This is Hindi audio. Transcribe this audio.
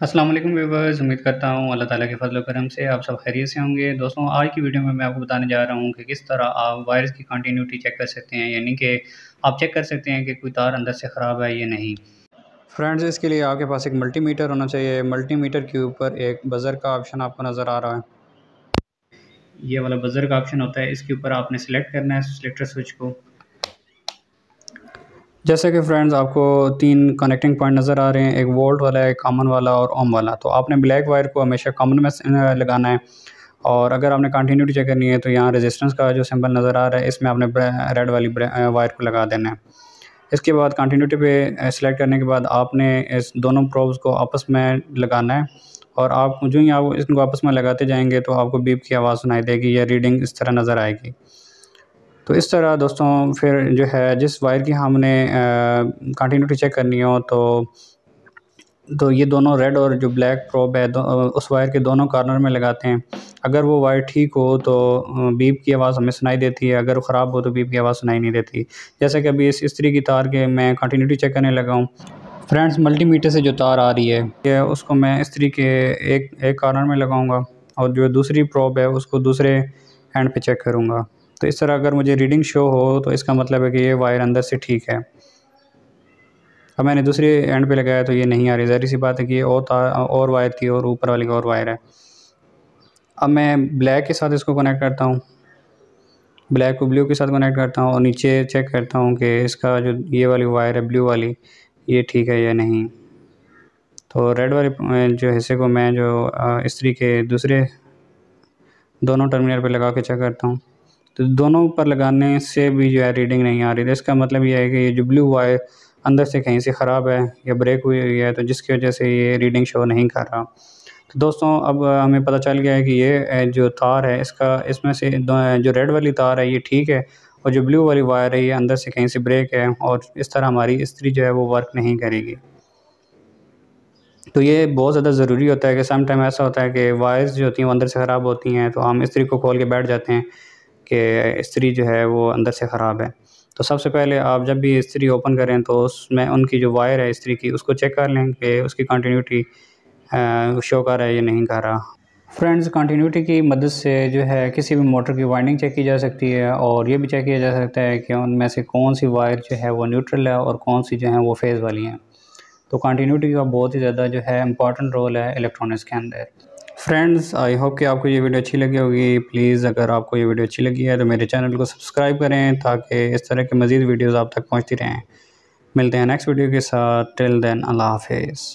अस्सलाम वालेकुम व्यूअर्स, उम्मीद करता हूँ अल्लाह ताला के फज़ल व करम से आप सब खैरियत से होंगे। दोस्तों, आज की वीडियो में मैं आपको बताने जा रहा हूँ कि किस तरह आप वायर्स की कंटिन्यूटी चेक कर सकते हैं, यानी कि आप चेक कर सकते हैं कि कोई तार अंदर से ख़राब है या नहीं। फ्रेंड्स, इसके लिए आपके पास एक मल्टीमीटर होना चाहिए। मल्टीमीटर के ऊपर एक बज़र का ऑप्शन आपको नज़र आ रहा है। ये वाला बज़र का ऑप्शन होता है, इसके ऊपर आपने सेलेक्ट करना है सिलेक्टर स्विच को। जैसे कि फ्रेंड्स, आपको 3 कनेक्टिंग पॉइंट नज़र आ रहे हैं, एक वोल्ट वाला, एक कॉमन वाला और ओम वाला। तो आपने ब्लैक वायर को हमेशा कॉमन में लगाना है, और अगर आपने कंटिन्यूटी चेक करनी है तो यहाँ रेजिस्टेंस का जो सिंबल नज़र आ रहा है, इसमें आपने रेड वाली वायर को लगा देना है। इसके बाद कंटिन्यूटी पे सेलेक्ट करने के बाद आपने इस दोनों प्रोब्स को आपस में लगाना है, और आप जो ही आप इनको आपस में लगाते जाएंगे तो आपको बीप की आवाज़ सुनाई देगी या रीडिंग इस तरह नज़र आएगी। तो इस तरह दोस्तों फिर जो है जिस वायर की हमने कंटिन्यूटी चेक करनी हो तो ये दोनों रेड और जो ब्लैक प्रोब है उस वायर के दोनों कॉर्नर में लगाते हैं। अगर वो वायर ठीक हो तो बीप की आवाज़ हमें सुनाई देती है, अगर ख़राब हो तो बीप की आवाज़ सुनाई नहीं देती। जैसे कि अभी इस इस्त्री की तार के मैं कंटिन्यूटी चेक करने लगा हूँ। फ्रेंड्स, मल्टीमीटर से जो तार आ रही है ये उसको मैं इस्त्री के एक कॉर्नर में लगाऊंगा, और जो दूसरी प्रोब है उसको दूसरे एंड पे चेक करूँगा। तो इस तरह अगर मुझे रीडिंग शो हो तो इसका मतलब है कि ये वायर अंदर से ठीक है। अब मैंने दूसरे एंड पे लगाया तो ये नहीं आ रही, ज़ाहिर सी बात है कि ये और वायर थी और ऊपर वाली और वायर है। अब मैं ब्लैक के साथ इसको कनेक्ट करता हूँ, ब्लैक को ब्लू के साथ कनेक्ट करता हूँ और नीचे चेक करता हूँ कि इसका जो ये वाली वायर है ब्लू वाली, ये ठीक है या नहीं। तो रेड वाले जो हिस्से को मैं जो इस्त्री के दूसरे दोनों टर्मिनल पे लगा के चेक करता हूँ, तो दोनों पर लगाने से भी जो है रीडिंग नहीं आ रही। तो इसका मतलब ये है कि ये जो ब्लू वायर अंदर से कहीं से ख़राब है या ब्रेक हुई हुई है, तो जिसकी वजह से ये रीडिंग शो नहीं कर रहा। तो दोस्तों, अब हमें पता चल गया है कि ये जो तार है इसमें से जो रेड वाली तार है ये ठीक है, और जो ब्लू वाली वायर है ये अंदर से कहीं से ब्रेक है, और इस तरह हमारी इस्त्री जो है वो वर्क नहीं करेगी। तो ये बहुत ज़्यादा ज़रूरी होता है कि सम टाइम ऐसा होता है कि वायर्स जो होती हैं वो अंदर से ख़राब होती हैं, तो हम इस्त्री को खोल के बैठ जाते हैं कि इस्त्री जो है वो अंदर से ख़राब है। तो सबसे पहले आप जब भी इस्त्री ओपन करें तो उसमें उनकी जो वायर है इस्त्री की उसको चेक कर लें कि उसकी कंटिन्यूटी शो कर रहा है या नहीं कर रहा। फ्रेंड्स, कंटिन्यूटी की मदद से जो है किसी भी मोटर की वाइंडिंग चेक की जा सकती है, और ये भी चेक किया जा सकता है कि उनमें से कौन सी वायर जो है वो न्यूट्रल है और कौन सी जो है वो फेज़ वाली हैं। तो कंटिन्यूटी का बहुत ही ज़्यादा जो है इम्पॉर्टेंट रोल है इलेक्ट्रॉनिक्स के अंदर। फ्रेंड्स, आई होप कि आपको ये वीडियो अच्छी लगी होगी। प्लीज़ अगर आपको ये वीडियो अच्छी लगी है तो मेरे चैनल को सब्सक्राइब करें ताकि इस तरह के मज़ीद वीडियोज़ आप तक पहुँचती रहें। मिलते हैं नेक्स्ट वीडियो के साथ। टिल देन, अल्लाह हाफिज़।